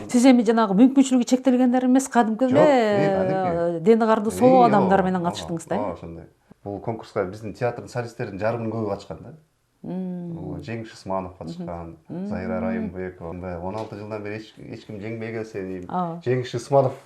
Сиз эми жанагы мүмкүнчүлүгү чектелгендер эмес, кадимки эле дени карды соло адамдар менен катыштыңыз да? Ооба, ошондой. Бул конкурска биздин театрдын солисттеринин жарымынын көбү катышкан да. Жеңиш Усманов катышкан, Зайра Райымбекова. 16 жылдан бери эч ким жеңбей келсе, Жеңиш Усманов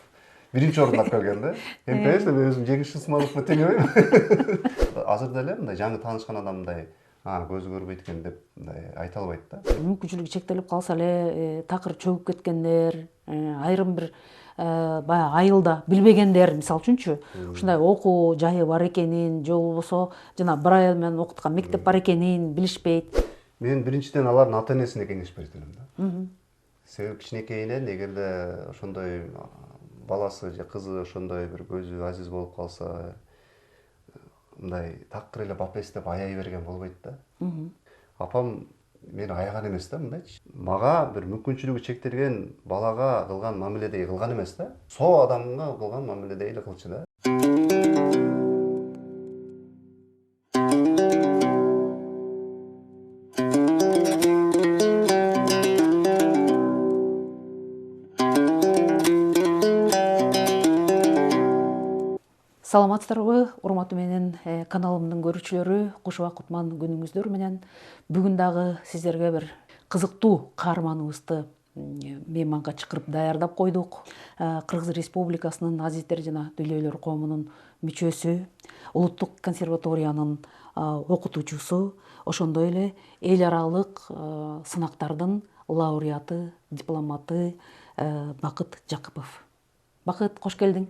биринчи орунду алып келген да. Эми конечно мен өзүм Жеңиш Усмановго теңебейм. Азыр деле мындай жаңы таанышкан адам мындай көзү көрбөйт экен деп мындай айта албайт да. Мүмкүнчүлүгү чектелип калса эле такыр чөгүп кеткендер, айрым бир баягы айылда билбегендер, мисалы үчүнчү, ушундай окуу жайы бар экенин, же болбосо жана бир айыл менен окуткан мектеп бар экенин билишпейт. Мен биринчиден алардын ата энесине кеңеш берет элем да. Себеби кичинекейинен эгерде ошондой баласы же кызы ошондой бир көзү азиз болуп калса, мындай тактыр эле бап эстеп аяй берген болбойт да. Апам мени аяган эмес да, мындайчы. Мага бир мүмкүнчүлүгү чектелген балага кылган мамиледей кылган эмес да. Соо адамга кылган мамиледей эле кылчу да. Саламатсыздарбы, урматтуу менен каналымдын көрүүчүлөрү, куш убакытман күнүңүздөр менен. Бүгүн дагы сиздерге бир кызыктуу каарманыбызды мейманга чакырып даярдап койдук. Кыргыз Республикасынын Азиздер жана Дүлөйлөр коомунун мүчөсү, Улуттук консерваториянын окутуучусу, ошондой эле эл аралык сынактардын лауреаты, дипломаты Бакыт Жакыпов. Бакыт, кош келдиң.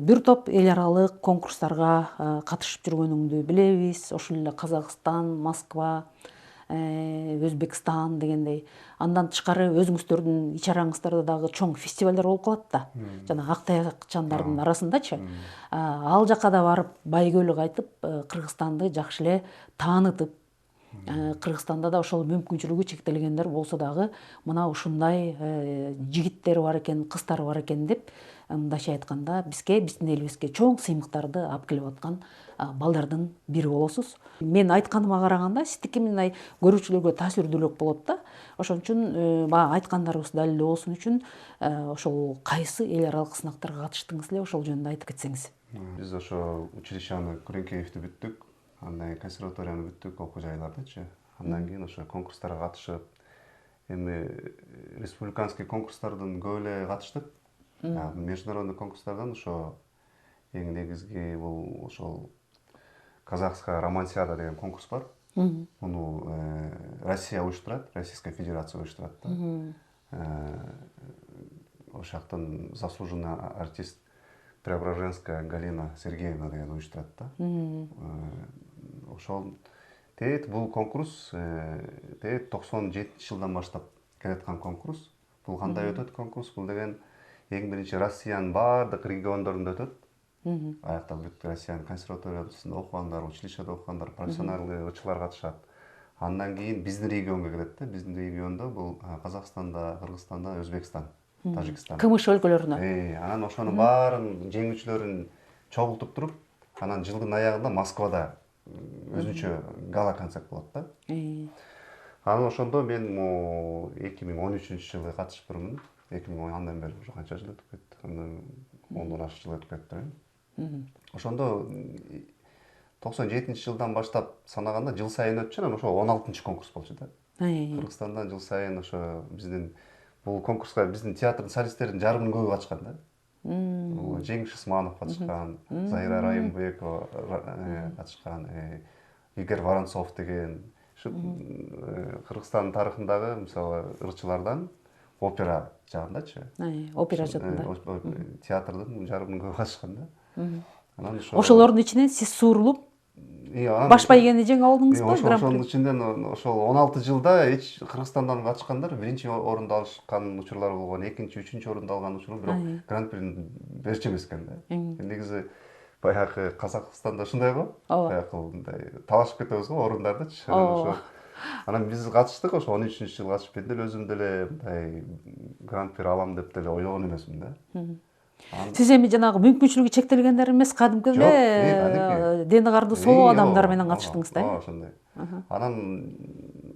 Бир топ эл аралык конкурстарга катышып жүргөнүңдү билебиз. Ошол эле Казакстан, Москва, Өзбекстан дегендей. Андан тышкары өзүңүздөрдүн ич араңыздарда дагы чоң фестивалдар болуп калат да. Жана ак таякчандардын арасындачы. Ал жака да барып байгөлүк айтып, Кыргызстанды жакшы эле таанытып, Кыргызстанда да ошол мүмкүнчүлүгү чектелгендер болсо дагы мына ушундай жигиттер бар экен, кыздар бар экен деп, мындайча айтканда, биздин элибизге чоң сыймыктарды алып келип аткан балдардын бири болосуз. Мен айтканыма караганда сиздики мындай көрүүчүлөргө таасирдүүлөк болот да. Ошон үчүн баягы айткандарыбыз далилдүү болсун үчүн ошол кайсы эл аралык сынактарга катыштыңыз эле, ошол жөнүндө айтып кетсеңиз. Биз ошо училищаны Күреңкеевди бүттүк. Андан кийин консерваторияны бүттүк, окуу жайлардычы. Андан кийин ошо конкурстарга катышып, эми республиканский конкурстардын көп эле катыштык. Международный конкурстардан ошо эң негизги бул ошол Казахская романсиада деген конкурс бар. Муну Россия уюштурат, Российская Федерация уюштурат да. Ошол жактан заслуженный артист Преображенская Галина Сергеевна деген уюштурат да. Ошол бул конкурс 97 жылдан баштап келаткан конкурс. Бул кандай өтөт конкурс? Бул деген эң биринчи Россиянын баардык региондорунда өтөт. Аякта бүт Россиянын консерваториясында окугандар, училищеде окугандар, профессионалдуу ырчылар катышат. Андан кийин биздин регионго келет да. Биздин региондо бул Казакстанда, Кыргызстанда, Өзбекстан, Тажикстан. КМШ өлкөлөрүнө. Анан ошонун баарын жеңүүчүлөрүн чогултуп туруп, анан жылдын аягында Москвада өзүнчө гала концерт болот да. Анан ошондо мен 2013-жылы катышып турмун. 2010 андан бери уже канча жыл өтүп кетти. Андан 10 ашык жыл өтүп кетти. Ошондо 97-жылдан баштап санаганда жыл сайын өтчү, анан ошо 16-чы конкурс болчу да. Кыргызстандан жыл сайын ошо биздин бул конкурска биздин театрдын солисттеринин жарымынын көбү катышкан да. Жеңиш Усманов катышкан, Зайра Райымбекова катышкан, Игорь Воронцов деген Кыргызстандын тарыхындагы мисалы ырчылардан опера жагындачы. Опера жагында. Театрдын жарымынын көбү катышкан да. Ошолордун ичинен сиз суурулуп баш байгени жеңип алдыңызбы? Ошонун ичинден ошол 16 жылда эч Кыргызстандан катышкандар биринчи орунду алышкан учурлар болгон, экинчи, үчүнчү орунду алган учурлар, бирок гран-прини берчү эмес экен да. Негизи баягы Казакстанда ушундай го, баягы мындай талашып кетебиз го орундардычы. Анан биз катыштык, ошо 13-жылы катышып мен деле өзүм деле мындай гран-при алам деп деле ойлогон эмесмин да. Сиз эми жанагы мүмкүнчүлүгү чектелгендер эмес, кадимки эле дени карды соло адамдар менен катыштыңыз да? Ооба, ошондой. Анан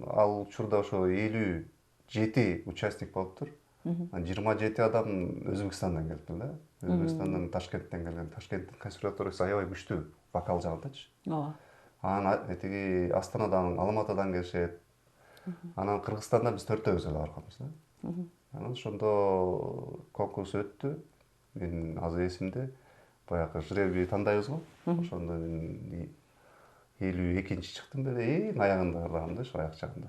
ал учурда ошо 57 участник болуптур. 27 адам Өзбекстандан келди да. Өзбекстандан, Ташкенттен келген. Ташкенттин консерваториясы аябай күчтүү вокал жагындачы. ооба. Анан тиги Астанадан, Алматыдан келишет. Анан Кыргызстандан биз төртөөбүз эле барганбыз да. Анан ошондо конкурс өттү. Мен азыр эсимде. Баягы жребий тандайбыз го. Ошондо мен 52-нчи чыктым беле, эң аягында кырдагам да, ошо аяк жагында.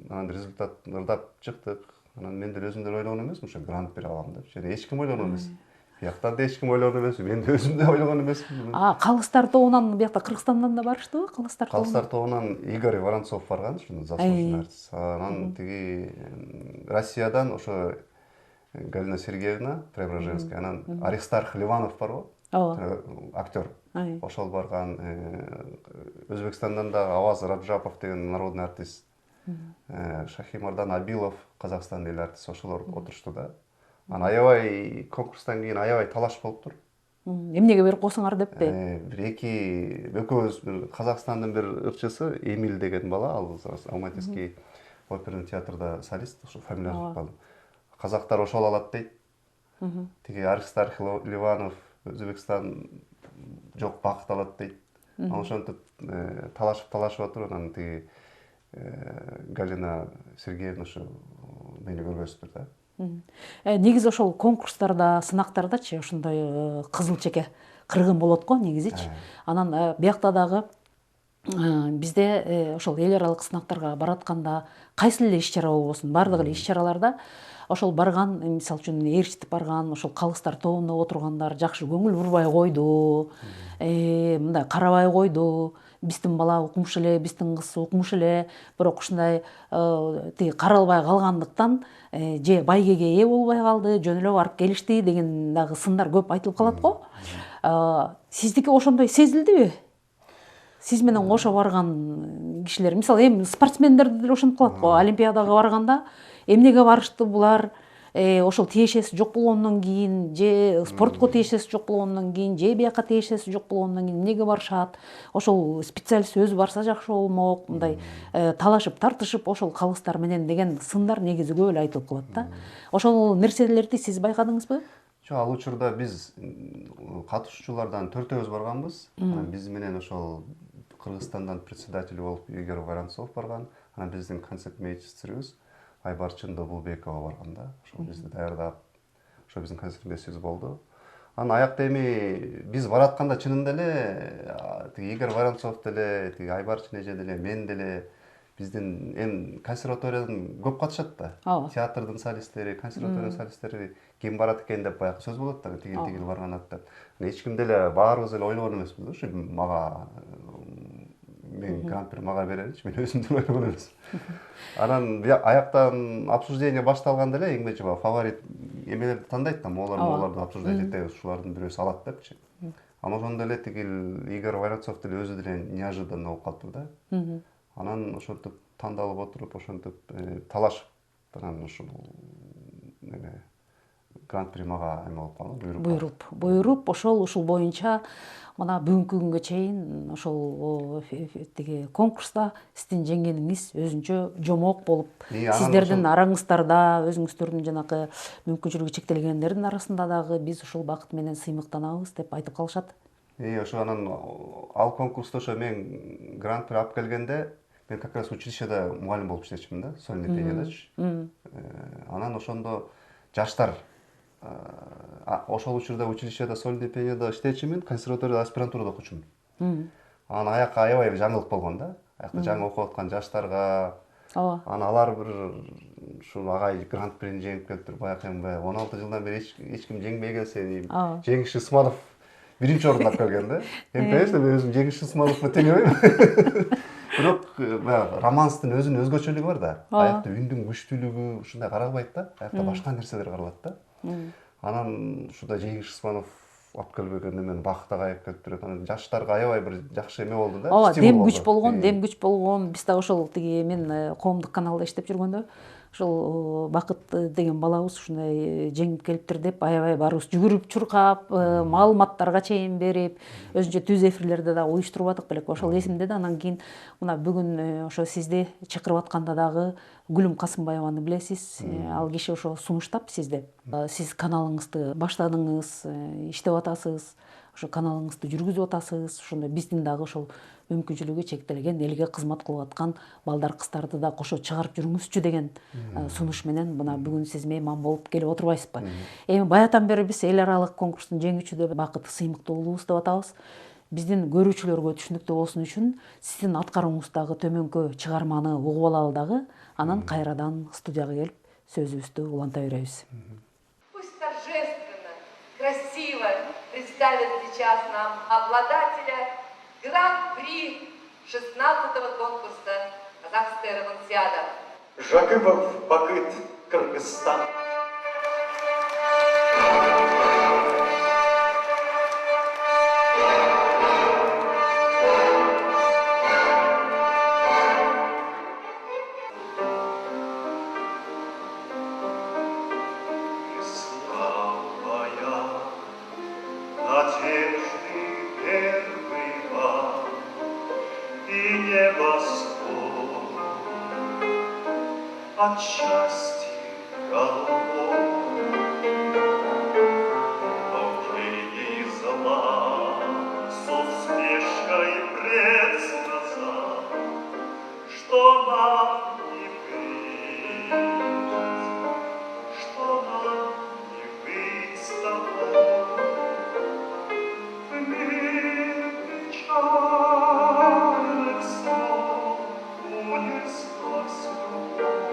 Анан результат ырдап чыктык. Анан мен деле өзүм деле ойлогон эмесмин, ошо грант при алам деп. Жана эч ким ойлогон эмес. Бияктан да эч ким ойлогон эмес. Мен да өзүм да ойлогон эмесмин. Калыстар тобунан биякта Кыргызстандан да барыштыбы? Калыстар тобунан Игорь Воронцов барган, ушуну заслуженный артист. Анан тиги Россиядан ошо Галина Сергеевна Преображенская, анан Аристарх Ливанов бар го, актер. Ошол барган. Өзбекстандан да Аваз Раджапов деген народный артист. Шахимардан Абилов, Казакстан эл артист, ошолор отурушту да. Анан аябай конкурстан кийин аябай талаш болуптур. Эмнеге берип койсуңар деппи? Бир экөөбүз бир Казакстандын бир ырчысы Эмиль деген бала, ал Алматинский оперный театрда солист, ошо фамилиясын унутпадым. Казактар ошол алат дейт. Тиги Аристарх Ливанов Өзбекстан жок бакыт алат дейт. Анан ошентип талашып отуруп, анан тиги Галина Сергеевна ошо мени көргөзүптүр да. Негизи ошол конкурстарда, сынактардачы ошондой кызыл чеке кыргын болот го негизичи. Анан биякта дагы бизде ошол эл аралык сынактарга баратканда кайсы эле иш-чара болбосун, баардык эле иш-чараларда ошол барган, мисалы үчүн ээрчитип барган, ошол калыстар тобунда отургандар жакшы көңүл бурбай койду, мындай карабай койду. Биздин бала укмуш эле, биздин кыз укмуш эле, бирок ушундай тиги каралбай калгандыктан же байгеге ээ болбой калды, жөн эле барып келишти деген дагы сындар көп айтылып калат го. Сиздики ошондой сезилдиби? Сиз менен кошо барган кишилер, мисалы эми спортсмендерди деле ошентип калат го, олимпиадага барганда эмнеге барышты булар? Ошол тиешеси жок болгондон кийин, же спортко тиешеси жок болгондон кийин, же бияка тиешеси жок болгондон кийин эмнеге барышат? Ошол специалист өзү барса жакшы болмок, мындай талашып, тартышып ошол калыстар менен деген сындар негизи көп эле айтылып калат да. Ошол нерселерди сиз байкадыңызбы? Жок, ал учурда биз катышуучулардан төртөөбүз барганбыз. Биз менен ошол Кыргызстандан председатель болуп Игорь Воронцов барган. Анан биздин концертмейстерибиз Айбар Чындыбулбекова барган да. Ошол бизди даярдап, ошо биздин концертмейстерибиз болду. Анан аякта эми биз баратканда чынында эле тиги Игорь Воронцов деле, тиги Айбар Чынеже деле, мен деле биздин эми консерваториядан көп катышат да. Театрдын солисттери, консерватория солисттери ким барат экен деп баягы сөз болот да, тигил барганат деп. Эч ким деле баарыбыз эле ойлогон эмеспиз да, ушу мага мен грант-при мага береличи, мен өзүм деле ойлогон эмес. Анан аяктан обсуждение башталганда эле эң фаворит эмелерди тандайт да, могуларды обсуждать этебиз, ушулардын бирөөсү алат депчи. Анан ошондо эле тигил Игорь Воронцов деле өзү деле неожиданно болуп калыптыр да. Анан ошентип тандалып отуруп, ошентип талашып, анан ушул грант-при мага эме болуп калды, буйруп, ушул боюнча мына бүгүнкү күнгө чейин ошол тиги конкурста сиздин жеңгениңиз өзүнчө жомок болуп, сиздердин араңыздарда, өзүңүздөрдүн жанагы мүмкүнчүлүгү чектелгендердин арасында дагы биз ушул бакыт менен сыймыктанабыз деп айтып калышат. Ошо анан ал конкурста ошо мен грант-при алып келгенде, мен как раз училищеде мугалим болуп иштечимин да, сольный пениядачы. Анан ошондо жаштар, ошол учурда училищеде сольный пенияда иштечимин, консерваторияда аспирантурада окучумун. Анан аякка аябай жаңылык болгон да. Аякта жаңы окуп аткан жаштарга, анан алар бир ушул агай грант-прини жеңип келиптир, баягы эми 16 жылдан бери эч ким жеңбей келсе, Жеңиш Исманов биринчи орундап келген да. Эми конечно, мен өзүм Жеңиш Исмановго теңебейм. Бирок романстын өзүнүн өзгөчөлүгү бар да. Аякта үндүн күчтүүлүгү ушундай каралбайт да. Аякта башка нерселер каралат да. Анан ушундай Жеңиш Исманов алып келбегенде мен бакытка кайып келиптир. Анан жаштарга аябай бир жакшы эме болду да. Дем күч болгон. Биз да ошол тиги мен коомдук каналда иштеп жүргөндө ошол Бакыт деген балабыз ушундай жеңип келиптир деп аябай баарыбыз жүгүрүп чуркап, маалыматтарга чейин берип, өзүнчө түз эфирлерди дагы уюштуруп атык белек. Ошол эсимде да. Анан кийин мына бүгүн ошо сизди чакырып атканда дагы Гүлүм Касымбаеваны билесиз. Ал киши ошо сунуштап сизди. Сиз каналыңызды баштадыңыз, иштеп атасыз. Ошо каналыңызды жүргүзүп атасыз. Ошондо биздин дагы ошол мүмкүнчүлүгү чектелген элге кызмат кылып аткан балдар кыздарды да кошо чыгарып жүрүңүзчү деген сунуш менен мына бүгүн сиз мейман болуп келип отурбайсызбы. Эми баягыдан бери биз эл аралык конкурстун жеңүүчү деп Бакыт Сыймыктуу уулубуз деп атабыз. Биздин көрүүчүлөргө түшүнүктүү болсун үчүн сиздин аткарууңуздагы төмөнкү чыгарманы угуп алалы дагы, анан кайрадан студияга келип сөзүбүздү уланта беребиз. Пусть торжественно, красиво представят сейчас нам обладателя Гран-при 16-го конкурса «Казахская романсиада». Жакипов Бакыт, Кыргызстан. От счастья голубого, но впереди зла с усмешкой предсказал, что нам не быть, что нам не быть с тобой. В мир печальных снов унеслась любовь.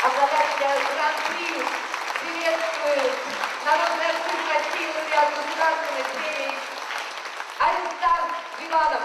Обладателя Гран-при приветствует народный артист России, лауреат государственной премии Аристарх Виланов.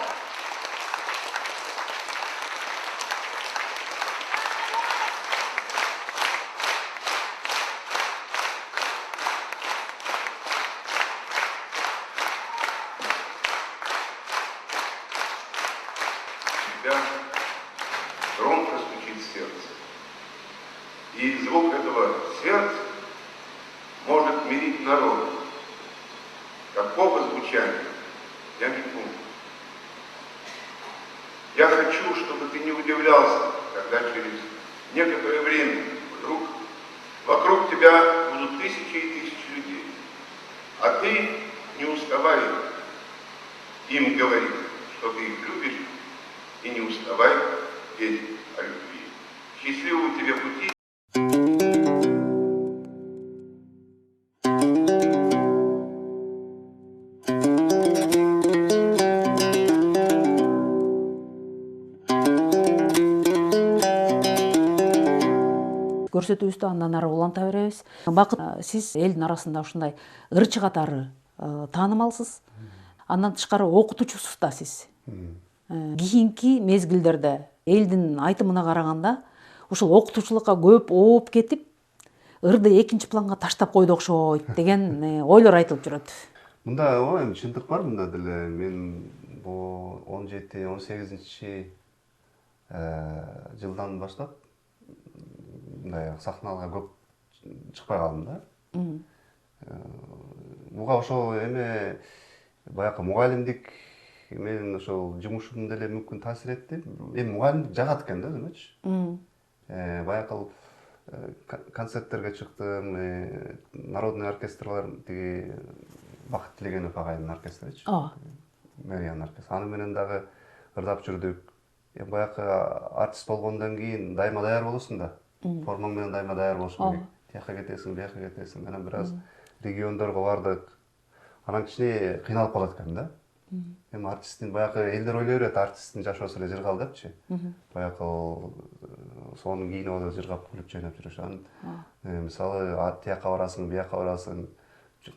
И звук этого сердца может мирить народ. Какого звучания? Я не помню. Я хочу, чтобы ты не удивлялся, когда через некоторое время вокруг тебя будут тысячи и тысячи людей. А ты не уставай им говорить, что ты их любишь, и не уставай петь о любви. Счастливого тебе пути. Көрсөтүүбүздү андан ары уланта беребиз. Бакыт, сиз элдин арасында ушундай ырчы катары таанымалсыз. Андан тышкары окутуучусуз да сиз. Кийинки мезгилдерде элдин айтымына караганда ушул окутуучулукка көп ооп кетип, ырды экинчи планга таштап койду окшойт деген ойлор айтылып жүрөт. Мында эми чындык бар мында деле. Мен бул 17-18 жылдан баштап мындай сахналарга көп чыкпай калдым да. Буга ошол эме баягы мугалимдик менин ошол жумушум деле мүмкүн таасир этти. Эми мугалимдик жагат экен да өзүмөчү. Баягы концерттерге чыктым, народный оркестрлар, тиги Бакыт Тилегенов агайдын оркестричи. Мэриан оркестр. Аны менен дагы ырдап жүрдүк. Эми баягы артист болгондон кийин дайыма даяр болосуң да. Формаң менен дайыма даяр болушуң керек. Тияка кетесиң, бияка кетесиң. Анан бир аз региондорго бардык. Анан кичине кыйналып калат экен да. Эми артисттин баягы элдер ойлой берет, артисттин жашоосу эле жыргал депчи. Баягы сонун кийинип алып жыргап күлүп жайнап жүрүшөт. Мисалы тияка барасың, бияка барасың.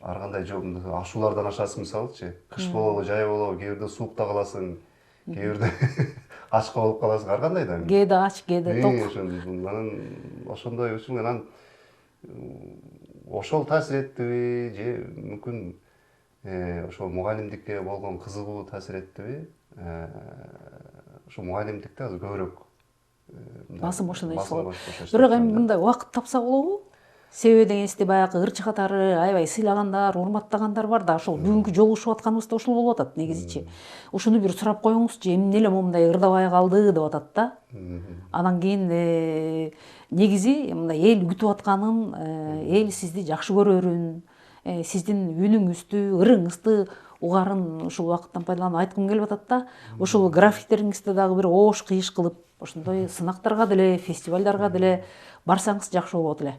Ар кандай ашуулардан ашасың мисалычы. Кыш болобу, жай болобу, кээ бирде суукта каласың, кээ бирде ачка болуп каласың, ар кандай да. Кээде ач, кээде ток. Анан ошондой үчүн анан ошол таасир эттиби же мүмкүн ошол мугалимдикке болгон кызыгуу таасир эттиби? Ошо мугалимдикте азыр көбүрөөк басым ошондой болот. Бирок эми мындай убакыт тапса болобу? Себеби дегенсизди баягы ырчы катары аябай сыйлагандар, урматтагандар бар да, ошол бүгүнкү жолугушуп атканыбызда ушул болуп атат негизичи. Ушуну бир сурап коюңузчу, эмне эле момундай ырдабай калды деп атат да. Анан кийин негизи мындай эл күтүп атканын, эл сизди жакшы көрөрүн, сиздин үнүңүздү, ырыңызды угарын ушул убакыттан пайдаланып айткым келип атат да. Ушул граффитериңизди дагы бир оош кыйыш кылып, ошондой сынактарга деле, фестивалдарга деле барсаңыз жакшы болот эле.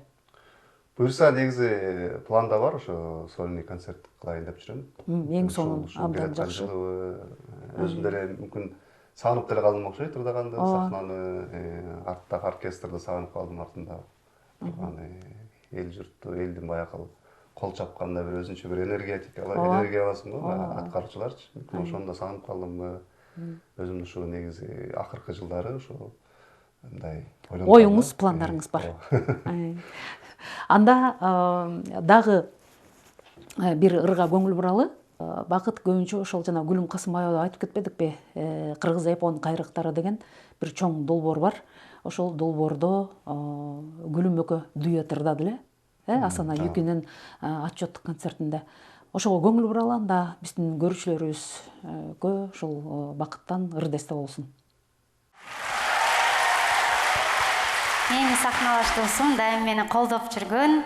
Буюрса негизи планда бар, ошо сольный концерт кылайын деп жүрөм. Эң сонун абдан жакшы. Өзүм деле мүмкүн сагынып деле калдым окшойт ырдаганды, сахнаны, арттагы оркестрди сагынып калдым артында. Эл журтту, элдин баягы кол чапканда бир өзүнчө бир энергия аласың го, аткаруучуларчы. Мүмкүн ошону да сагынып калдым. Өзүмдүн ушу негизи акыркы жылдары ушу мындай оюңуз, пландарыңыз бар. Анда дагы бир ырга көңүл буралы. Бакыт көбүнчө ошол жана Гүлүм Касымбаева айтып кетпедикпи? Кыргыз-япон кайрыктары деген бир чоң долбоор бар. Ошол долбоордо Гүлүм экөө дуэт ырдады эле. Асана Юкинин отчеттук концертинде. Ошого көңүл буралы, анда биздин көрүүчүлөрүбүзгө ошол Бакыттан ыр десте болсун. Эң сахналаштуусун дайым мени колдоп жүргөн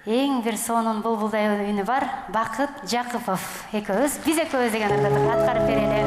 эң бир сонун булбулдай үнү бар, Бакыт Жакыпов экөөбүз, биз экөөбүз деген ырдады аткарып берели.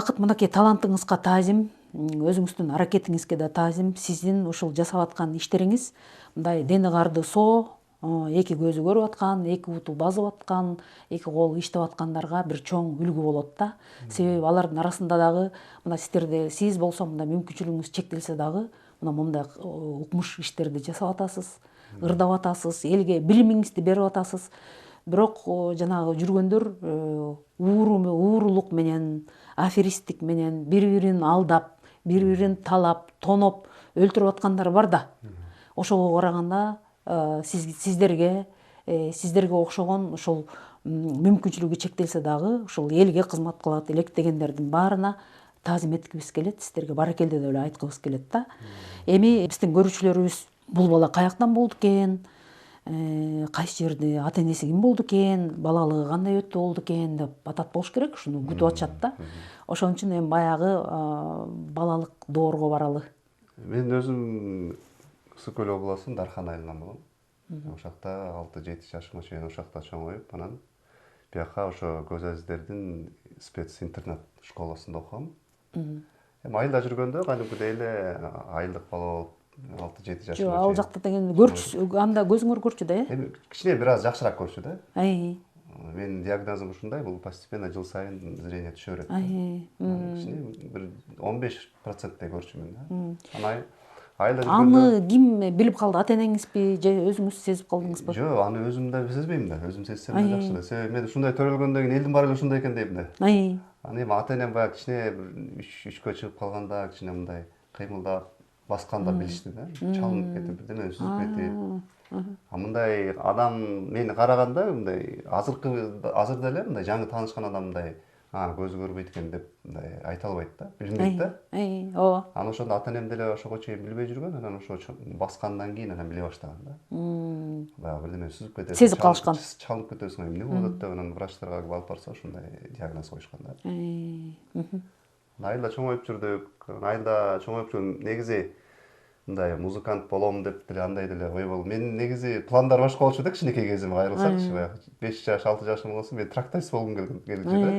Бакыт, мынакей талантыңызга таазим, өзүңүздүн аракетиңизге да таазим. Сиздин ушул жасап аткан иштериңиз мындай дени карды соо, эки көзү көрүп аткан, эки буту басып аткан, эки колу иштеп аткандарга бир чоң үлгү болот да. Себеби алардын арасында дагы мына сиздерде, сиз болсо мындай мүмкүнчүлүгүңүз чектелсе дагы мына мындай укмуш иштерди жасап атасыз, ырдап атасыз, элге билимиңизди берип атасыз. Бирок жанагы жүргөндөр уурулук менен, аферисттик менен бири-бирин алдап, бири-бирин талап, тоноп өлтүрүп аткандар бар да. Ошого караганда сиздерге окшогон ошол мүмкүнчүлүгү чектелсе дагы ушул элге кызмат кылат электегендердин баарына таазим эткибиз келет, сиздерге баракелде деп эле айткыбыз келет да. Эми биздин көрүүчүлөрүбүз бул бала каяктан болду экен, кайсы жерде ата энеси ким болду экен, балалыгы кандай өттү болду экен деп атат болуш керек, ушуну күтүп атышат да. Ошон үчүн эми баягы балалык доорго баралы. Мен өзүм Ысык Көл областынын Дархан айылынан болом. Ошакта 6-7 жашыма чейин ошакта чоңоюп, анан бияка ошо көз азиздердин спец интернат школасында окугам. Эми айылда жүргөндө кадимкидей эле айылдык бала болуп 6-7 жашыма чейин. Ал жакта деген көрчү, анда көзүңөр көрчү да, Эми кичине бир аз жакшыраак көрчү да. Менин диагнозум ушундай, бул постепенно жыл сайын зрение түшө берет. Кичине бир 15%-тэй көрчүмүн да. Анан айылда жүргөндө Аны ким билип калды? Ата энеңизби же өзүңүз сезип калдыңызбы? Жок, аны өзүм да сезбейм да. Өзүм сезсем да жакшы да. Себеби мен ушундай төрөлгөндөн кийин элдин баары эле ушундай экен дейм да. Аны эми ата энем баягы кичине бир үшкө чыгып калганда, кичине мындай кыймылдап басканда билишти да. Чалынып кетип, бирдеме сүзүп кетип. Мындай адам мени караганда мындай азыр деле мындай жаңы таанышкан адам мындай көзү көрбөйт экен деп мындай айта албайт да, билинбейт да. Ооба. Анан ошондо ата энем деле ошого чейин билбей жүргөн, анан ошо баскандан кийин анан биле баштаган да. Баягы бирдеме сүзүп кетет. Сезип калышкан. Чалынып кетесиң, эмне болуп атат деп анан врачтарга алып барса ошондой диагноз коюшкан да. Айылда чоңоюп жүрдүк. Айылда чоңоюп жүргөн негизи мындай музыкант болом деп деле андай деле ой болду. Мен негизи пландар башка болчу да, кичинекей кезиме кайрылсакчы, баягы 5 жаш, 6 жашым болсо мен тракторист болгум келчү да.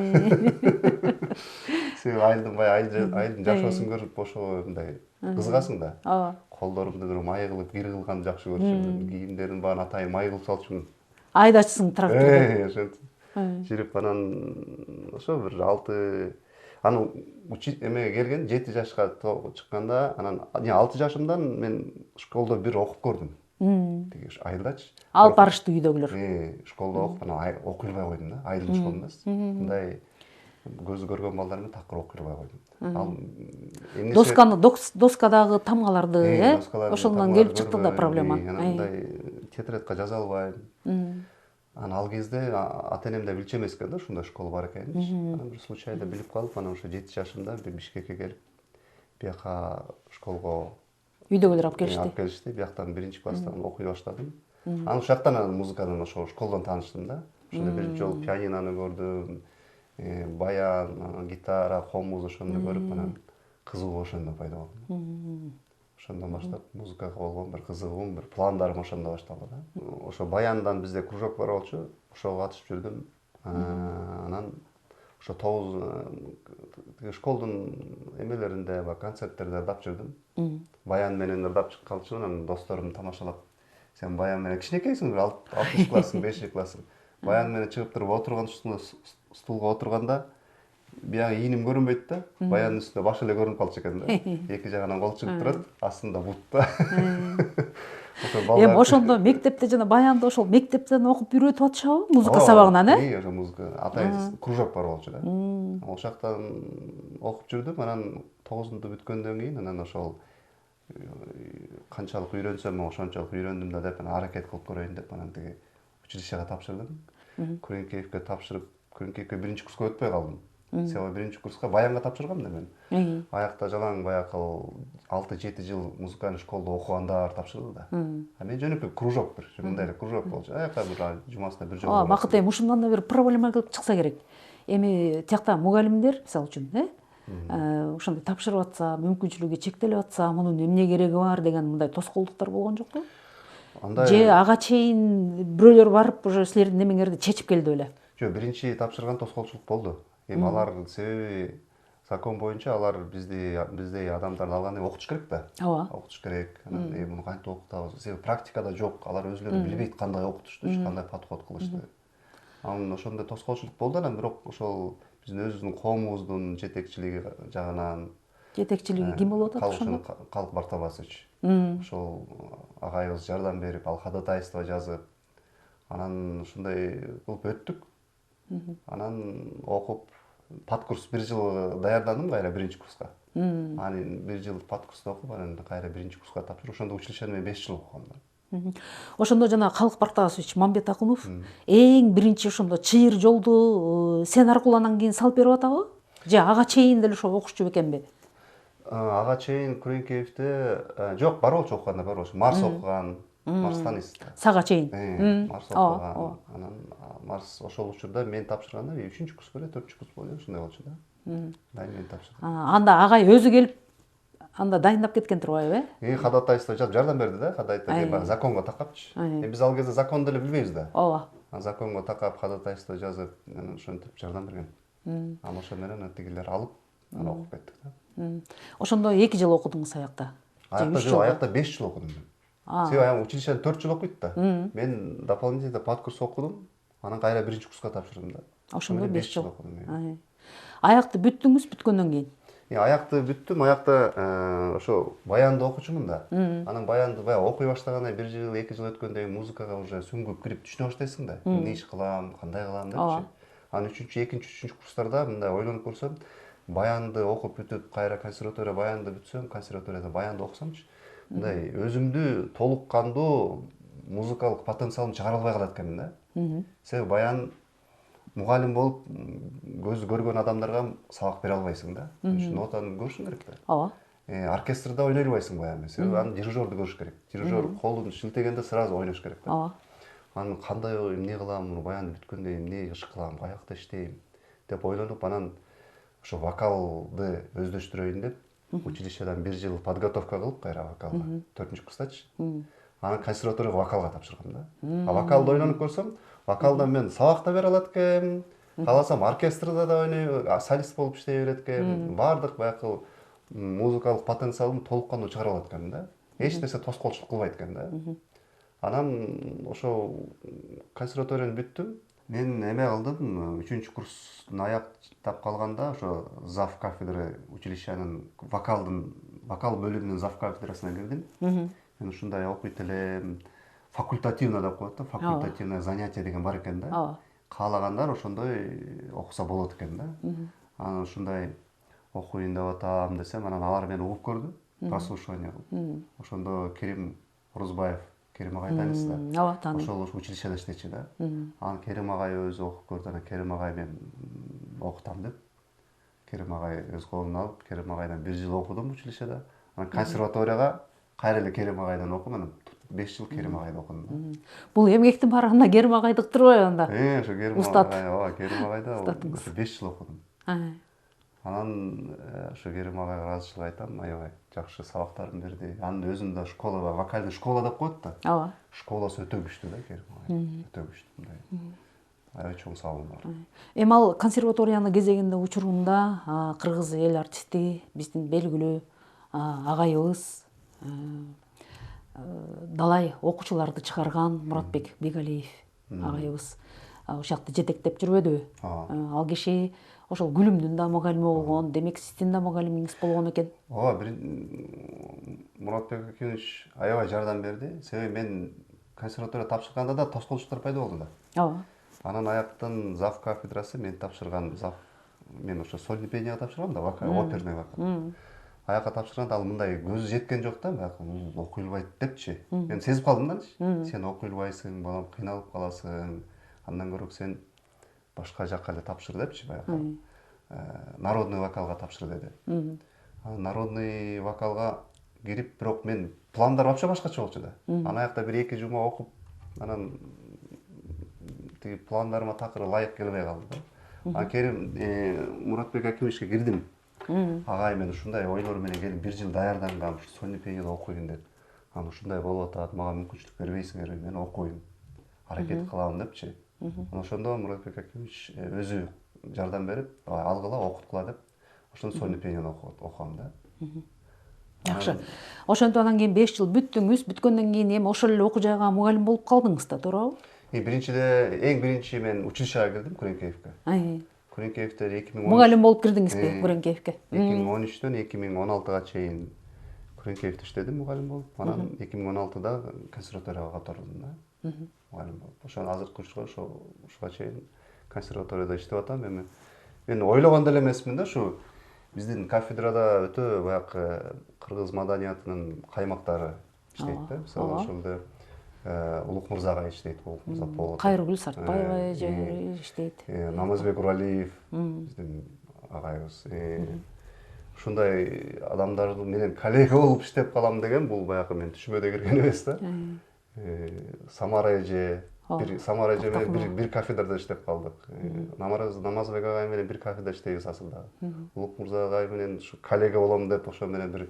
Себеби айылдын жашоосун көрүп ошого мындай кызыгасың да. Ооба. Колдорумду бир май кылып, кир кылганды жакшы көрчүмүн. Кийимдердин баарын атайын май кылып салчумун. Айдачысың тракторду. Ошентип жүрүп анан ошо бир 6 анан эмеге келген 7 жашка чыкканда, анан 6 жашымдан мен школдо бир окуп көрдүм. Тиги айылдачы. Алып барышты үйдөгүлөр. Школдо окуп анан окуй албай койдум да, айылдын школунда. Мындай көзү көргөн балдар менен такыр окуй албай койдум. Ал Доскадагы тамгаларды, ошондон келип чыкты да проблема. Мындай тетрадка жаза албайм. Анан ал кезде ата энем да билчү эмес экен да, ушундай школа бар экенин. Анан бир случайда билип калып, анан ошо 7 жашымда бир Бишкекке келип, бияка школго Үйдөгүлөр алып келишти. Бияктан 1-класстан окуй баштадым. Анан ошоктан музыканын ошо школдон тааныштым да. Ошондо бир жолу пианинону көрдүм, баян, гитара, комуз ошону көрүп, анан кызыгуу ошондон пайда болду. Ошондон баштап музыкага болгон бир кызыгуум, бир пландарым ошондо башталды да. Ошо баяндан бизде кружок бар болчу, ошого катышып жүрдүм. Анан ошо 9 школдун эмелеринде, концерттерде ырдап жүрдүм. Баян менен ырдап чыкканчымын, анан досторум тамашалап, сен баян менен кичинекейсиң, бир 6 классың, 5 классың. Баян менен чыгып туруп отурган стулга отурганда биягы ийиним көрүнбөйт да. Баяндын үстүндө баш эле көрүнүп калчу экен да. Эки жагынан кол чыгып турат, астында бут да. Эми ошондо мектепте жана баянды ошол мектептен окуп үйрөтүп атышабы? Музыка сабагынан, ошо музыка атайын кружок бар болчу да. Ошол жактан окуп жүрдүм, анан 9-ду бүткөндөн кийин анан ошол канчалык үйрөнсөм ошончолук үйрөндүм да деп анан аракет кылып көрөйүн деп анан тиги училищеге тапшырдым. Күреңкеевке тапшырып, Күреңкеевке 1-курска өтпөй калдым. Себеби 1-курска баянга тапшыргам да мен. Аякта жалаң баягы 6-7 жыл музыкалык школдо окугандар тапшырды да. Мен жөнөкөй кружок бир, мындай эле кружок болчу. Аякта бир жумасына бир жолу. Бакыт эми ушундан да бир проблема келип чыкса керек. Эми тиякта мугалимдер, мисалы үчүн, ошондой тапшырып атса, мүмкүнчүлүгү чектелип атса, мунун эмне кереги бар деген мындай тоскоолдуктар болгон жокпу? Же ага чейин бирөөлөр барып уже силердин немеңерди чечип келди беле? Жок, биринчи тапшырган тоскоолчулук болду. Эми алар себеби закон боюнча алар биздей адамдарды алганда окутуш керек да. Ооба. Окутуш керек. Анан муну кантип окутабыз? Себеби практикада жок. Алар өзүлөрү билбейт кандай окутушту, кандай подход кылышты. Анан ошондой тоскоолчулук болду, анан бирок ошол биздин өзүбүздүн коомубуздун жетекчилиги жагынан Жетекчилиги ким болуп атат ошондо? Калк Бартабасович. Ошол агайыбыз жардам берип, ал ходатайство жазып, анан ушундай кылып өттүк. Анан окуп, падкурс 1 жыл даярдандым кайра 1-курска. Анан 1 жыл падкурста окуп, анан кайра 1-курска тапшырып, ошондо училищени мен 5 жыл окугам да. Ошондо жана Калк Бартабасович Мамбет Акунов эң биринчи ошондо чыйыр жолду сен аркылуу анан кийин салып берип атабы? Же ага чейин деле ошо окушчу бекенби? Ага чейин Күреңкеевде жок, бар болчу окуганда бар болчу. Марс окуган, Марс таанысыз да. Сага чейин. Марс окуган. Анан Марс ошол учурда мен тапшырганда 3-курс беле, 4-курс болчу, ушундай болчу да. Дайым мен тапшырдым. Анда агай өзү келип анда дайындап кеткен турбайбы, Ходатайство жазып жардам берди да, ходатайство законго такапчы. Биз ал кезде законду деле билбейбиз да. ооба. Законго такап ходатайство жазып, анан ошентип жардам берген. Анан ошо менен тигилер алып, анан окуп кеттик да. Ошондо 2 жыл окудуңуз аякта. Аякта жок, аякта 5 жыл окудум мен. Себеби аягы училищеде 4 жыл окуйт да. Мен дополнительно падкурс окудум, анан кайра 1-курска тапшырдым да. Ошондо 5 жыл окудум. Аякты бүттүңүз, бүткөндөн кийин. Аякты бүттүм, аякта ошо баянды окучумун да. Анан баянды баягы окуй баштаганда 1 жыл, 2 жыл өткөндөн кийин музыкага уже сүңгүп кирип түшүнө баштайсың да. Эмне иш кылам, кандай кылам депчи. Анан 2-3 курстарда мындай ойлонуп көрсөм, баянды окуп бүтүп, кайра консерватория баянды бүтсөм, консерваторияда баянды окусамчы, мындай өзүмдү толук кандуу музыкалык потенциалымды чыгара албай калат экенмин да. Себеби баян мугалим болуп көзү көргөн адамдарга сабак бере албайсың да. Нотаны көрүшүң керек да. Ооба. Оркестрде ойной албайсың баянды. Себеби аны дирижерду көрүш керек. Дирижер колун шилтегенде сразу ойнош керек да. Ооба. Анан кандай эмне кылам, баянды бүткөндө эмне иш кылам, каякта иштейм деп ойлонуп, анан ошо вокалды өздөштүрөйүн деп училищедан 1 жыл подготовка кылып кайра вокалга 4-курстачы. Анан консерваторияга вокалга тапшыргам да. Вокалды ойлонуп көрсөм, вокалдан мен сабак да бере алат экенмин, кааласам оркестрда да ойной, солист болуп иштей берет экенмин. Баардык баягы музыкалык потенциалымды толук кандуу чыгара алат экенмин да. Эч нерсе тоскоолчулук кылбайт экен да. Анан ошо консерваторияны бүттүм. Мен эме кылдым, 3-курстун аяктап калганда ошо зав кафедры училищенин вокал бөлүмүнүн зав кафедрасына кирдим. Мен ушундай окуйт элем, факультативно деп коет да, факультативное занятие деген бар экен да. Каалагандар ошондой окуса болот экен да. Анан ушундай окуйын деп атам десем, анан алар мени угуп көрдү, прослушивание кылып. Ошондо Керим Орузбаев, Керим агай таанысыз да. Ооба, тааныйм. Ошол училищеде иштечү да. Анан Керим агай өзү окуп көрдү, анан Керим агай мен окутам деп. Керим агай өз колуна алып, Керим агайдан 1 жыл окудум училищеде. Анан консерваторияга кайра эле Керим агайдан окуп, анан 5 жыл Керим агайда окудум да. Бул эмгектин баарында Керим агайдык турбайбы анда? Ошо Керим агай, ооба, Керим агайда 5 жыл окудум. Анан ошо Керим агайга ыраазычылык айтам, аябай жакшы сабактарын берди. Анын өзүн да школа, вокальный школа деп коет да. Ооба. Школасы өтө күчтүү да Керим агай. Өтө күчтүү мындай. Аябай чоң сабагым бар. Эми ал консерваторияны кезегинде учурунда кыргыз эл артисти, биздин белгилүү агайыбыз, далай окуучуларды чыгарган Муратбек Бегалиев агайыбыз ушакты жетектеп жүрбөдүбү? Ал киши ошол Гүлүмдүн да мугалими болгон, демек сиздин да мугалимиңиз болгон экен. Ооба, Муратбек Акимович аябай жардам берди. Себеби мен консерватория тапшырганда да тоскоолчулуктар пайда болду да. Ооба. Анан аяктын зав кафедрасы мен тапшырган мен ошо сольный пенияга тапшыргам да, оперный вокал. Аякка тапшырганда ал мындай көзү жеткен жок да, баягы окуй албайт депчи. Мен сезип калдым да, сен окуй албайсың, балам, кыйналып каласың. Андан көрө сен башка жакка эле тапшыр депчи, баягы. Народный вокалга тапшыр деди. Народный вокалга кирип, бирок мен пландар вообще башкача болчу да. Анан аякта 1-2 жума окуп, анан тиги пландарыма такыр ылайык келбей калды да. Анан Керим Муратбек Акимовичке кирдим. Агай, мен ушундай ойлор менен келип 1 жыл даярдангам, сольный пенияда окуйн деп. Анан ушундай болуп атат, мага мүмкүнчүлүк бербейсиңерби, мен окуйм, аракет кылам депчи. Анан ошондо Муратбек Акимович өзү жардам берип, алгыла, окуткула деп. ошону сольный пианино окугам да. Жакшы. Ошентип анан кийин 5 жыл бүттүңүз, бүткөндөн кийин эми ошол эле окуу жайга мугалим болуп калдыңыз да, туурабы? Эң биринчи мен училищага кирдим Күреңкеевке. Күреңкеевде 2013. Мугалим болуп кирдиңизби Күреңкеевке? 2013-төн 2016-га чейин Күреңкеевде иштедим мугалим болуп. Анан 2016-да консерваторияга катардым да. Мугалим болуп. Ошо азыркы ушуга чейин консерваторияда иштеп атам. Эми мен ойлогон деле эмесмин да, ушу биздин кафедрада өтө баягы кыргыз маданиятынын каймактары иштейт да. Мисалы ошолдо Улук мырзага иштейт, Улук мырза болот. Кайрыгүл Сартбаева иштейт. Намазбек Уралиев биздин агайыбыз. Ушундай адамдар менен коллега болуп иштеп калам деген бул баягы мен түшүмө да кирген эмес да. Самара эже менен бир кафедрада иштеп калдык. Намазбек агай менен бир кафедрада иштейбиз асылда. Улук мырза агай менен ушу коллега болом деп ошо менен бир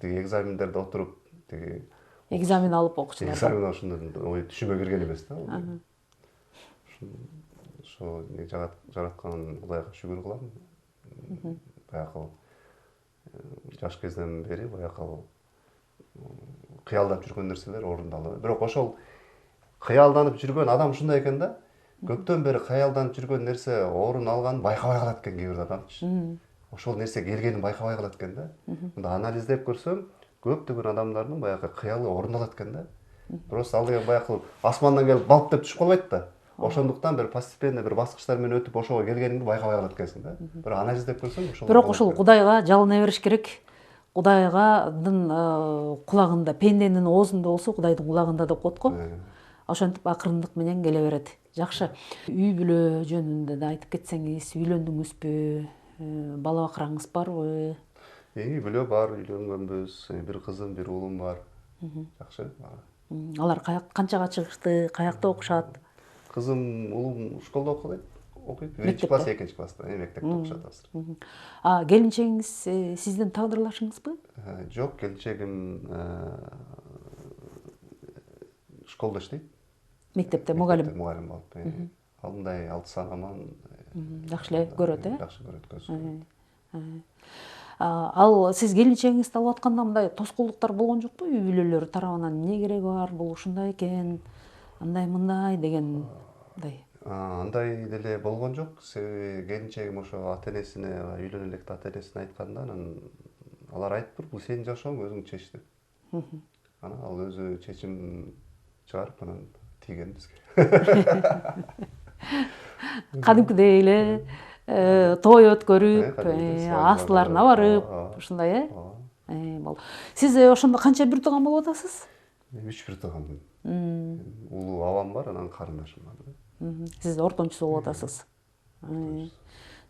экзамендерде отуруп Экзамен алып окучулар. Экзамен ошондо ой түшүмө кирген эмес да. Ошо жараткан Кудайга шүгүр кылам. Баягы жаш кезден бери баягы кыялдап жүргөн нерселер орундалды. Бирок ошол кыялданып жүргөн адам ушундай экен да. Көптөн бери кыялданып жүргөн нерсе орун алганын байкабай калат экен кээ бир адамчы. Ошол нерсе келгенин байкабай калат экен да. Мында анализдеп көрсөм, көптөгөн адамдардын баягы кыялы орундалат экен да. Просто ал деген баягы асмандан келип балп деп түшүп калбайт да. Ошондуктан бир постепенно бир баскычтар менен өтүп ошого келгениңди байкабай калат экенсиң да. Бирок анализдеп көрсөң ошол. Бирок ошол Кудайга жалына бериш керек. Кудайгадын кулагында, пенденин оозунда болсо Кудайдын кулагында деп коет го. Ошентип акырындык менен келе берет. Жакшы. Үй бүлө жөнүндө да айтып кетсеңиз, үйлөндүңүзбү? Бала бакыраңыз барбы? Үй бүлө бар, үйлөнгөнбүз. Бир кызым, бир уулум бар. Жакшы. Алар канчага чыгышты, каякта окушат? Кызым, уулум школда окуйт. 1-класс, 2-класста, мектепте окушат азыр. Келинчегиңиз сиздин тагдырлашыңызбы? Жок, келинчегим школда иштейт. Мектепте мугалим. Мугалим болуп. Ал мындай 6 сан аман. Жакшы эле көрөт, Жакшы көрөт көзү. Ал сиз келинчегиңизди алып атканда мындай тоскоолдуктар болгон жокпу? Үй бүлөлөр тарабынан эмне кереги бар, бул ушундай экен, андай мындай дегендай. Андай деле болгон жок. Себеби келинчегим ошо ата-энесине, үйлөнө элек ата-энесине айтканда, анан алар айтыптыр, бул сенин жашооң, өзүң чеч деп. Анан ал өзү чечим чыгарып анан тийген бизге. Кадимкидей эле той өткөрүп, астыларына барып, ушундай болду. Сиз ошондо канча бир тууган болуп атасыз? 3 бир тууганмын. Улуу абам бар, анан карындашым бар. Сиз ортончусу болуп атасыз.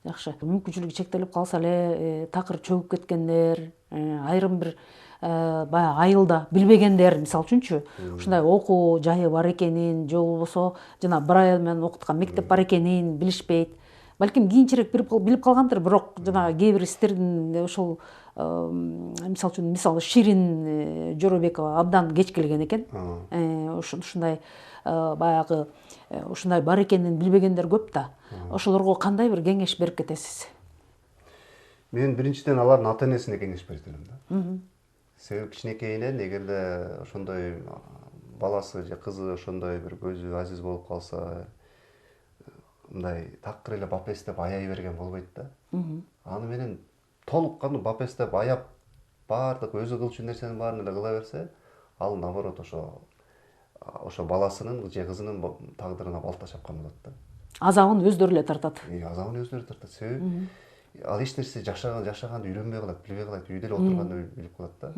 Жакшы. Мүмкүнчүлүгү чектелип калса эле такыр чөгүп кеткендер, айрым бир баягы айылда билбегендер, мисалы үчүнчү, ушундай окуу жайы бар экенин, же болбосо жана бір айыл менен окуткан мектеп бар экенин билишпейт. Балким кийинчерээк билип калгандыр, бирок жана кээ бир сиздердин ошол мисалы үчүн Ширин Жоробекова абдан кеч келген экен. Ушундай баягы ушундай бар экенин билбегендер көп да. Ошолорго кандай бир кеңеш берип кетесиз? Мен биринчиден алардын ата-энесине кеңеш берет элем да. Себеби кичинекейинен эгерде ошондой баласы же кызы ошондой бир көзү азиз болуп калса, мындай такыр эле бапес деп аяй берген болбойт да. Аны менен толук кандуу бапес деп аяп, баардык өзү кылчу нерсенин баарын эле кыла берсе, ал наоборот ошо баласынын же кызынын тагдырына балта чапкан болот да. Азабын өздөрү эле тартат. Азабын өздөрү тартат. Себеби ал эч нерсе жашаганды үйрөнбөй калат, билбей калат, үйдө эле отурганды билип калат да.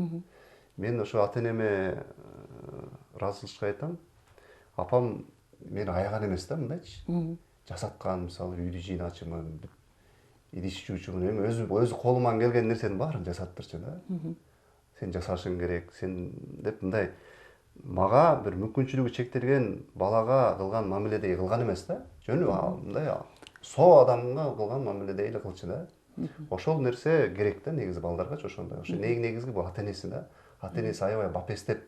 Мен ошо ата-энеме ыраазычылык айтам. Апам мени аяган эмес да, мындайчы. Жасаткан, мисалы, үйдү жыйначымын, идиш жуучумун, эми өзү колуман келген нерсенин баарын жасаттырчу да. Сен жасашың керек, сен деп мындай мага бир мүмкүнчүлүгү чектелген балага кылган мамиледей кылган эмес да. Жөнү мындай соо адамга кылган мамиледей эле кылчу да. Ошол нерсе керек да негизи балдаргачы ошондой. Ошо негизги бул ата-энеси да. Ата-энеси аябай бапестеп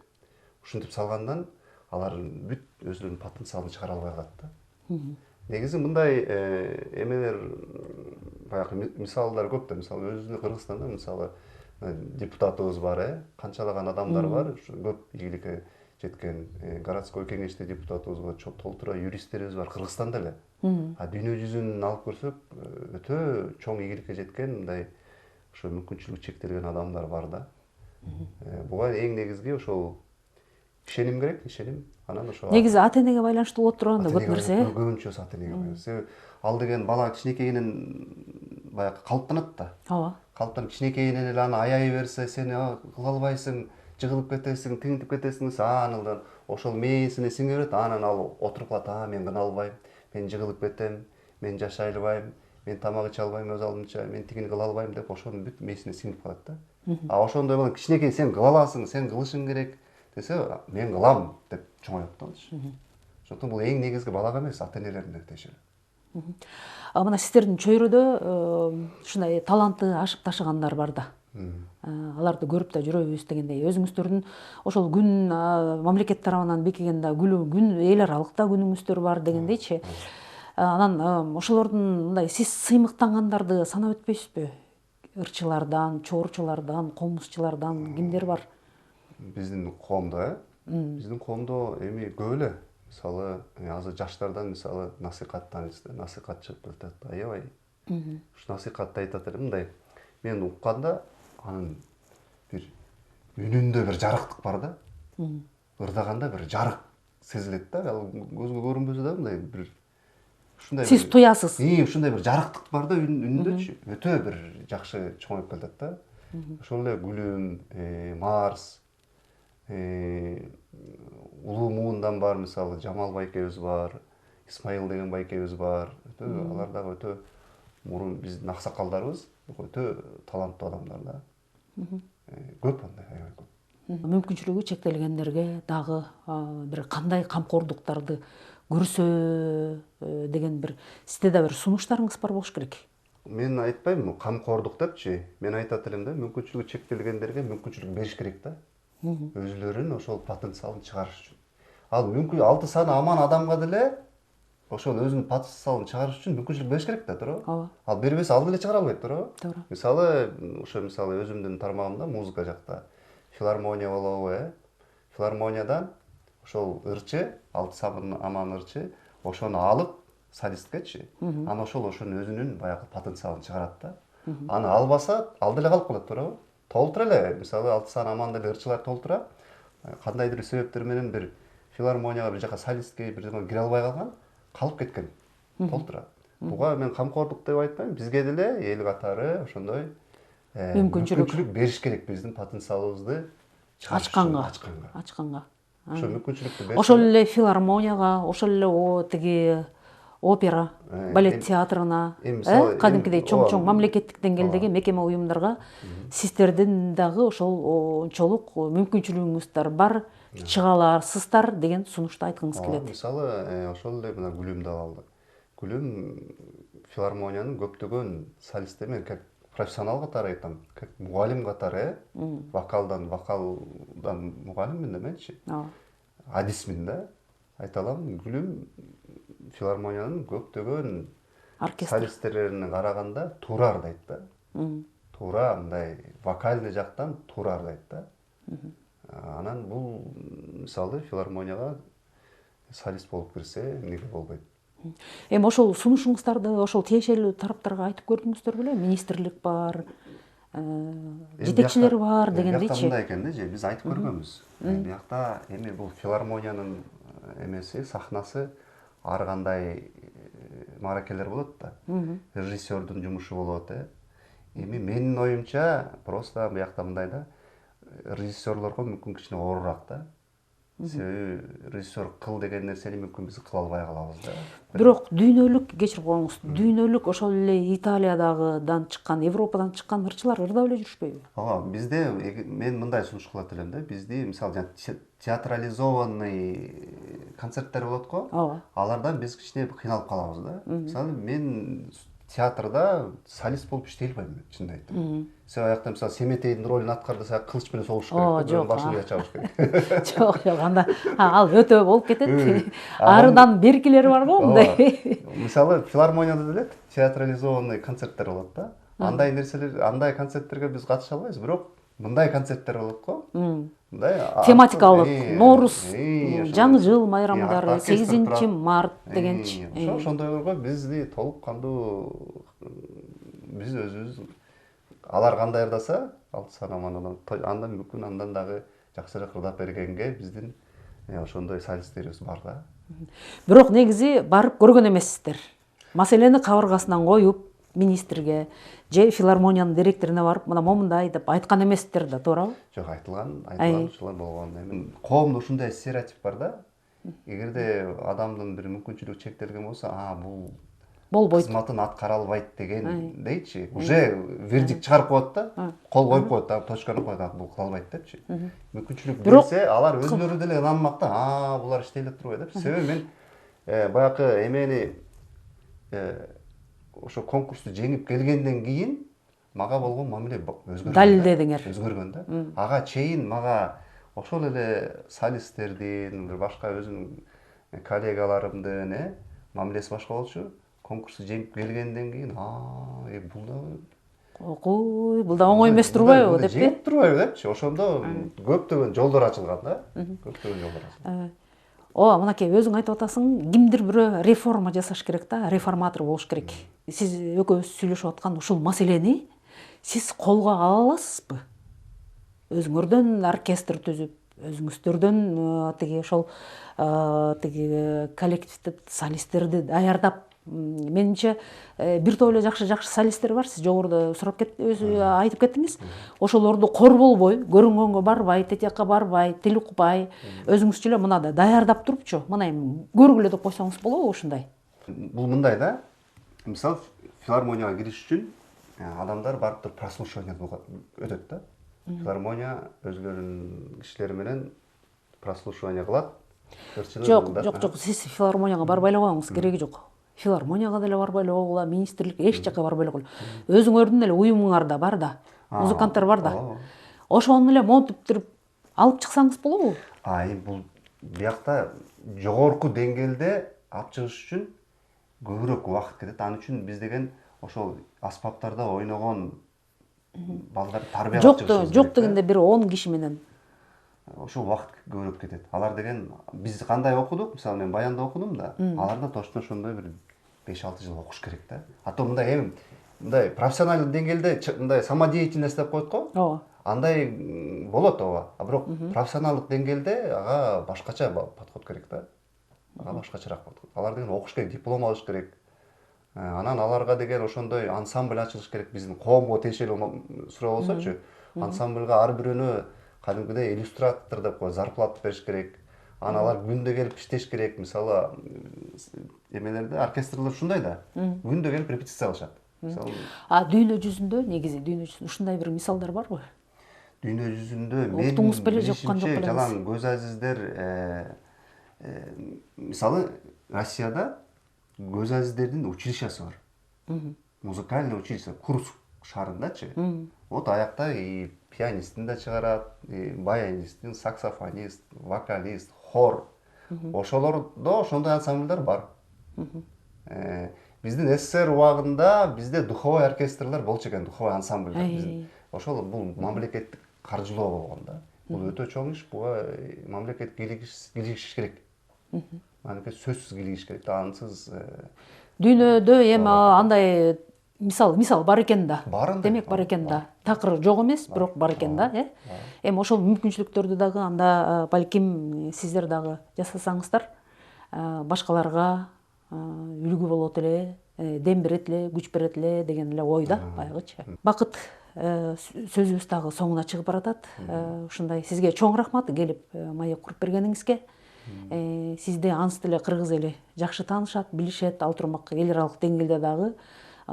ушинтип салгандан алар бүт өзүнүн потенциалын чыгара албай калат да. негизи мындай эмелер баягы мисалдар көп да. Мисалы өзүбүздүн Кыргызстанда мисалы депутатыбыз бар, канчалаган адамдар бар, көп ийгиликке жеткен городской кеңеште депутатыбыз бар, толтура юристтерибиз бар Кыргызстанда эле. А дүйнө жүзүн алып көрсөк, өтө чоң ийгиликке жеткен мындай ошо мүмкүнчүлүгү чектелген адамдар бар да. Буга эң негизги ошол ишеним керек, ишеним. Анан ошо негизи ата энеге байланыштуу болуп турган да көп нерсе. Көбүнчөсү ата энеге байланыштуу. Себеби ал деген бала кичинекейинен баягы калыптанат да. Ооба. Калыптанып кичинекейинен эле аны аяй берсе, сен кыла албайсың, жыгылып кетесиң, тиңитип кетесиң десе, анан ошол мээсине сиңе берет, анан ал отуруп калат, мен кына албайм, мен жыгылып кетем, мен жашай албайм, мен тамак иче албайм өз алдымча, мен тигини кыла албайм деп ошонун бүт мээсине сиңип калат да. А ошондой бала кичинекей сен кыла аласың, сен кылышың керек десе, мен кылам деп чоңоет да. Ошондуктан бул эң негизги балага эмес, ата энелердин тиешелүү. Мына сиздердин чөйрөдө ушундай таланты ашып ташыгандар бар да. Аларды көрүп да жүрөбүз дегендей. Өзүңүздөрдүн ошол күн мамлекет тарабынан бекиген да күн эл аралык да күнүңүздөр бар дегендейчи. Анан ошолордун мындай сиз сыймыктангандарды санап өтпөйсүзбү? Ырчылардан, чоорчулардан, комузчулардан кимдер бар? Биздин коомдо, биздин коомдо эми көп эле. Мисалы, азыр жаштардан мисалы насихаттаңыз, насихат чыгып жатат, аябай. Ушу насихатты айтат эле мындай. Мен укканда анын бир үнүндө бир жарыктык бар да. Ырдаганда бир жарык сезилет да. Ал көзгө көрүнбөсө да мындай бир ушундай. Сиз туясыз. Ушундай бир жарыктык бар да үнүндөчү. Өтө бир жакшы чоңоюп келет да. Ошол эле Гүлүм, Марс, Улуу Муундан бар, мисалы Жамал байкебиз бар, Исмайыл деген байкебиз бар. Алар дагы өтө мурун биздин аксакалдарыбыз, өтө таланттуу адамдар да. Көп андай, аябай көп. Мүмкүнчүлүгү чектелгендерге дагы бир кандай камкордуктарды көрсө деген бир сизде да бир сунуштарыңыз бар болуш керек. Мен айтпайм камкордук депчи. Мен айтат элем да, мүмкүнчүлүгү чектелгендерге мүмкүнчүлүк бериш керек да. Өзүлөрүнүн ошол потенциалын чыгарыш үчүн. Ал мүмкүн 6 саны аман адамга деле ошол өзүнүн потенциалын чыгарыш үчүн мүмкүнчүлүк бериш керек да, туурабы? Ооба. Ал бербесе ал деле чыгара албайт, туурабы? Туура. Мисалы өзүмдүн тармагымда музыка жакта филармония болобу, филармониядан ошол ырчы, 6 саны аман ырчы, ошону алып солисткечи, анан ошонун өзүнүн баягы потенциалын чыгарат да. Аны албаса, ал деле калып калат, туурабы? Толтура эле, мисалы 6 саны аман деле ырчылар толтура. Кандайдыр себептер менен бир филармонияга бир жака солистке бир жака кире албай калган, калып кеткен. Толтура. Буга мен камкордук деп айтпайм, бизге деле эл катары ошондой мүмкүнчүлүк бериш керек биздин потенциалыбызды Ачканга. Ошо мүмкүнчүлүктү бериш. Ошол эле филармонияга, ошол эле тиги опера, балет театрына, кадимкидей чоң мамлекеттик деңгээлдеги мекеме уюмдарга сиздердин дагы ошол ончолук мүмкүнчүлүгүңүздөр бар, чыга аласыздар деген сунушту айткыңыз келет. Мисалы, ошол эле мына Гүлүмдү алалы. Гүлүм филармониянын көптөгөн солисттери, мен как профессионал катары айтам, как мугалим катары, вокалдан мугалиммин да менчи. Адисмин да. Айта алам, Гүлүм филармониянын көптөгөн солисттерине караганда туура ырдайт да. Туура мындай вокальный жактан туура ырдайт да. Анан бул мисалы филармонияга солист болуп кирсе эмнеге болбойт. Эми ошол сунушуңуздарды ошол тиешелүү тараптарга айтып көрдүңүздөр беле? Министрлик бар, жетекчилер бар дегендейчи. Мындай экен да, биз айтып көргөнбүз. Биякта эми бул филармониянын эмеси, сахнасы ар кандай мааракелер болот да. Режиссердун жумушу болот, Эми менин оюмча просто биякта мындай да, режиссерлорго мүмкүн кичине оорураак да. Себеби режиссер кыл деген нерсени мүмкүн биз кыла албай калабыз да. Бирок дүйнөлүк, кечирип коюңуз, дүйнөлүк ошол эле Италиядагыдан чыккан, Европадан чыккан ырчылар ырдап эле жүрүшпөйбү? Ооба, бизде мен мындай сунуш кылат элем да, бизде мисалы театрализованный концерттер болот го. Алардан биз кичине кыйналып калабыз да. Мисалы мен театрда солист болуп иштей албайм мен, чынын айтып. Сен аякта мисалы Семетейдин ролун аткарды, сага кылыч менен согуш керек, жок, башыңды чабыш керек. жок анда ал өтө болуп кетет. Арыдан беркилери бар го мындай. Мисалы филармонияда деле театрализованный концерттер болот да. Андай нерселер, андай концерттерге биз катыша албайбыз, бирок мындай концерттер болот го. Мындай Тематикалык Нооруз, жаңы жыл Артта майрамдары, оркестр 8 турат. март дегенчи. Ошондойлорго бизди толук кандуу биз өзүбүз алар кандай ырдаса, алты санаман андан мүмкүн андан дагы жакшыраак ырдап бергенге биздин ошондой солисттерибиз бар да. Бирок негизи барып көргөн эмессиздер. Маселени кабыргасынан коюп, министрге же филармониянын директоруна барып, мына момундай деп айткан эмессиздер да, туурабы? Жок, айтылган ушулар болгон. Эми коомдо ушундай стереотип бар да. Эгерде адамдын бир мүмкүнчүлүгү чектелген болсо, бул Болбойт. кызматын аткара албайт дегендейчи, уже вердикт чыгарып коет да, кол коюп коет да, точканы коет, бул кыла албайт депчи. Мүмкүнчүлүк берсе, алар өзүлөрү деле ынанмак да, булар иштей эле турбайт депчи. Себеби мен баягы эмени ошо конкурсту жеңип келгенден кийин мага болгон мамиле өзгөргөн. Далилдедиңер. Өзгөргөн да. Ага чейин мага ошол эле солисттердин, бир башка өзүнүн коллегаларымдын мамилеси башка болчу. Конкурсту жеңип келгенден кийин, бул да Окуй, бул да оңой эмес турбайбы деппи? Жеңип турбайбы депчи. Ошондо көптөгөн жолдор ачылган да. Көптөгөн жолдор ачылган. Мынакей өзүң айтып атасың, кимдир бирөө реформа жасаш керек да, реформатор болуш керек. Сиз экөөбүз сүйлөшүп аткан ушул маселени сиз колго ала аласызбы? Өзүңөрдөн оркестр түзүп, өзүңүздөрдөн тиги ошол тиги коллективди солисттерди даярдап, менимче бир топ эле жакшы солисттер бар, сиз жогоруда айтып кеттиңиз. Ошолорду корболбой, көрүнгөнгө барбай, тетиякка барбай, тил укпай, өзүңүзчө эле мындай даярдап турупчу, мына эми көргүлө деп койсоңуз болобу ушундай? Бул мындай да. Мисалы филармонияга кириш үчүн адамдар барып туруп прослушивание өтөт да. Филармония өзгөрүн кишилер менен прослушивание кылат. Жок, сиз филармонияга барбай эле коюңуз, кереги жок. Филармонияга деле барбай эле койгула, министрлик эч жака барбай эле койгула. Өзүңөрдүн эле уюмуңарда бар да, музыканттар бар да. Ошону эле монтуп алып чыксаңыз болобу? Бул биякта жогорку деңгээлде алып чыгыш үчүн көбүрөөк убакыт кетет. Ал үчүн биз деген ошол аспаптарда ойногон балдар тарбиялап чыгышыбыз керек. Жок дегенде бир 10 киши менен. Ошол убакыт көбүрөөк кетет. Алар деген биз кандай окудук? Мисалы мен баянда окудум да. Алар да точно ошондой бир 5-6 жыл окуш керек да. А то мындай профессионалдык деңгээлде мындай самодеятельность деп коет го. Ооба. Андай болот ооба. А бирок профессионалдык деңгээлде ага башкача подход керек да. Ага башкачараак подход. Алар деген окуш керек, диплом алыш керек. Анан аларга деген ошондой ансамбль ачылыш керек. Биздин коомго тиешелүү суроо болсочу, ансамбльга ар бирөөнө кадимкидей иллюстратор деп коет, зарплата бериш керек. Алар күндө келип иштеш керек. Мисалы эмелерде оркестрлер ушундай да. Күндө келип репетиция кылышат. Дүйнө жүзүндө негизи ушундай бир мисалдар барбы? Дүйнө жүзүндө мен Уктуңуз беле жок белеңиз? Жалаң көз азиздер мисалы Россияда көз азиздердин училищеси бар. Музыкальный училище Курск шаарындачы. Вот аякта пианистин да чыгарат, баянистин, саксофонист, вокалист, хор. Ошолордо ошондой ансамбльдар бар. Биздин СССР убагында бизде духовой оркестрлер болчу экен, духовой ансамбльдар. Ошол бул мамлекеттик каржылоо болгон да. Бул өтө чоң иш, буга мамлекет кийлигиш керек. Мамлекет сөзсүз кийлигиш керек да, ансыз Дүйнөдө эми андай мисал бар экен да. Демек бар экен да. Такыр жок эмес, бирок бар экен да, Эми ошол мүмкүнчүлүктөрдү дагы анда балким сиздер дагы жасасаңыздар, башкаларга үлгү болот эле, дем берет эле, күч берет эле деген эле ойда баягычы. Бакыт, сөзүбүз дагы соңуна чыгып баратат. Ушундай сизге чоң рахмат келип маек куруп бергениңизге. Сизди анс деле кыргыз эли жакшы таанышат, билишет, ал турмак эл аралык деңгээлде дагы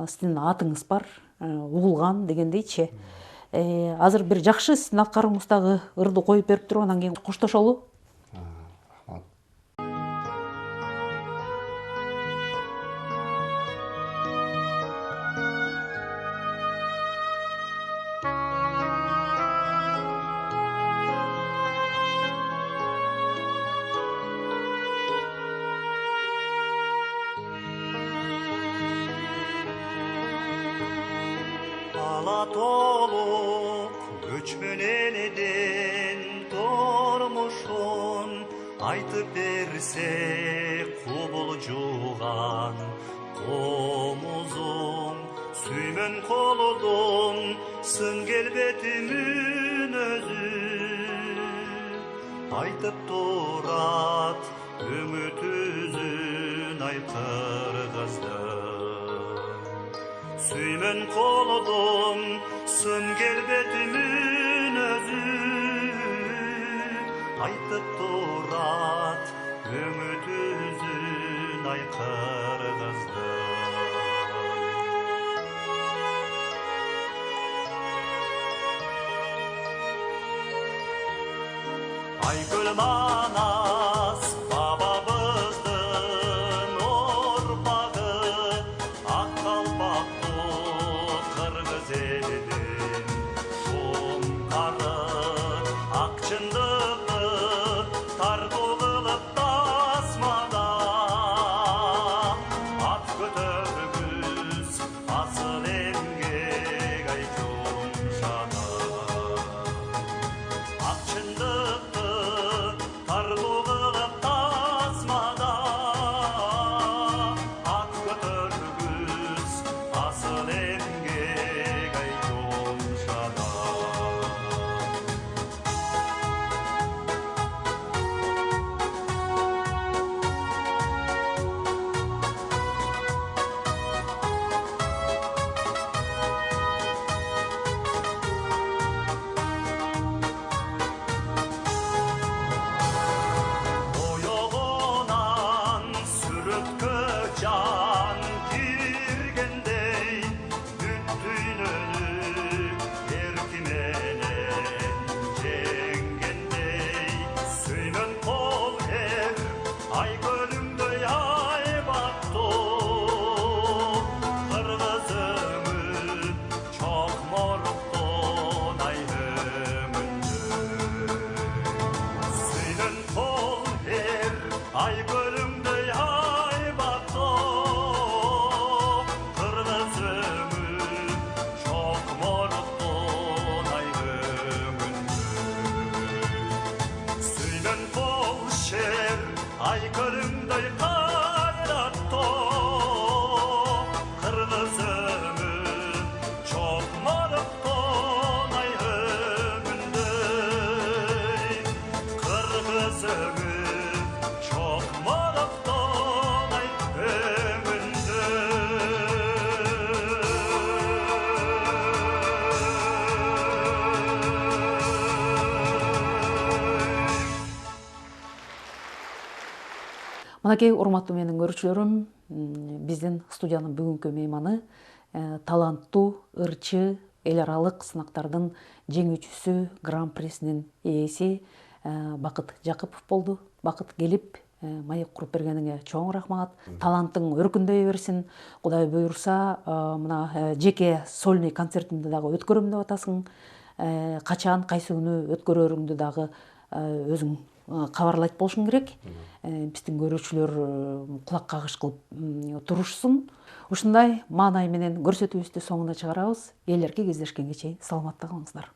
сиздин атыңыз бар, угулган дегендейчи. Азыр бир жакшы сиздин аткарууңуздагы ырды коюп берип туруп анан кийин коштошолу. ошон айтып берсе кубулжуган комузуң сүймөн колудун сын келбетимин өзү айтып турат үмүт үзүн ай кыргыздын сүймөн колудун сын келбетимин өзү айтып турат үмүт үзүн ай кыргыздын Айгүл Манас бабабыздын орпагы ак калпактуу кыргыз элинин шумкары ак чындыкты тартуу кылып тасмада ат көтөргүз асыл эмгек ай жумшада ак чындыкты тартуу кылып тасмада ат көтөргүз асыл эмгек ай жумшада Oyogунан сүрөткө жан киргендей бүт дүйнөнү эрки менен жеңгендей сүймөн кол эр айкөлүңдөй айбаттуу кыргыз өмүт чокморуктун ай өмүндөй сүймөн кол эр айкөлүңдөй айбаттуу кыргыз өмүт чокморуктун ай өмүндөй сүймөн кол шер айкөлүңдөй кайраттуу кыргыз өмүт чокморуктун ай өмүндөй кыргыз өмүт чокморуктун ай өмүндөй Мынакей урматтуу менин көрүүчүлөрүм, биздин студиянын бүгүнкү мейманы таланттуу, ырчы, эл аралык сынактардын жеңүүчүсү, гран-присинин ээси Бакыт Жакыпов болду. Бакыт, келип маек куруп бергениңе чоң рахмат. Талантың өркүндөй берсин. Кудай буйрса, мына жеке сольный концертимди дагы өткөрөм деп атасың. Качан, кайсы күнү өткөрөрүңдү дагы өзүң кабарлайт болушуң керек. Биздин көрүүчүлөр кулак кагыш кылып турушсун. Ушундай маанай менен көрсөтүүбүздү соңуна чыгарабыз. Элерге кездешкенге чейин саламатта калыңыздар.